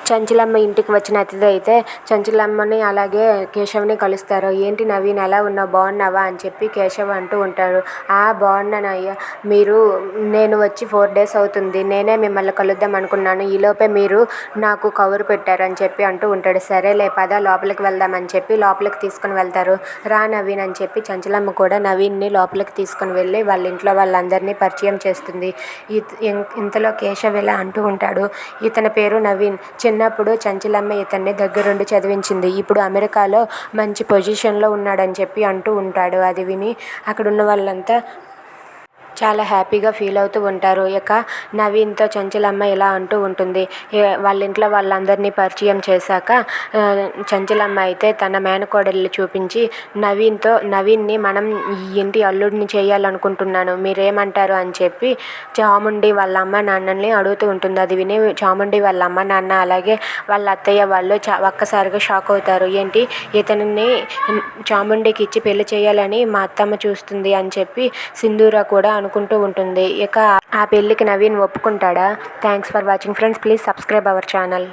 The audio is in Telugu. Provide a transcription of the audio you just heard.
చంచలమ్మ ఇంటికి వచ్చిన అతిథి అయితే చంచలమ్మని అలాగే కేశవ్ని కలుస్తారు. ఏంటి నవీన్ ఎలా ఉన్నావు, బాగున్నావా అని చెప్పి కేశవ్ అంటూ ఉంటాడు. బాగున్నానయ్యా, నేను వచ్చి 4 days అవుతుంది. నేనే మిమ్మల్ని కలుద్దాం అనుకున్నాను. ఈలోపే మీరు నాకు కబురు పెట్టారని చెప్పి అంటూ ఉంటాడు. సరేలే పద లోపలికి వెళ్దామని చెప్పి లోపలికి తీసుకుని వెళ్తారు. రా నవీన్ అని చెప్పి చంచలమ్మ కూడా నవీన్ని లోపలికి తీసుకుని వెళ్ళి వాళ్ళ ఇంట్లో వాళ్ళందరినీ పరిచయం చేస్తుంది. ఇంతలో కేశవ్ ఇలా అంటూ ఉంటాడు. ఇతని పేరు నవీన్. చిన్నప్పుడు చంచలమ్మ ఇతన్ని దగ్గరుండి చదివించింది. ఇప్పుడు అమెరికాలో మంచి పొజిషన్లో ఉన్నాడని చెప్పి అంటూ ఉంటాడు. అది విని అక్కడున్న వాళ్ళంతా చాలా హ్యాపీగా ఫీల్ అవుతూ ఉంటారు. ఇక నవీన్తో చంచలమ్మ ఇలా అంటూ ఉంటుంది. వాళ్ళ ఇంట్లో వాళ్ళందరినీ పరిచయం చేశాక చంచలమ్మ అయితే తన మేనకోడల్ని చూపించి నవీన్ని మనం ఈ ఇంటి అల్లుడిని చేయాలనుకుంటున్నాను, మీరేమంటారు అని చెప్పి చాముండి వాళ్ళ అమ్మ నాన్నల్ని అడుగుతూ ఉంటుంది. అది విని చాముండి వాళ్ళ అమ్మ నాన్న అలాగే వాళ్ళ అత్తయ్య వాళ్ళు ఒక్కసారిగా షాక్ అవుతారు. ఏంటి, ఇతనిని చాముండికి ఇచ్చి పెళ్లి చేయాలని మా అత్తమ్మ చూస్తుంది అని చెప్పి సింధూర కూడా అనుకుంటూ ఉంటుంది. ఇక ఆ పెళ్లికి నవీన్ ఒప్పుకుంటాడా? Thanks for watching friends. Please subscribe our channel.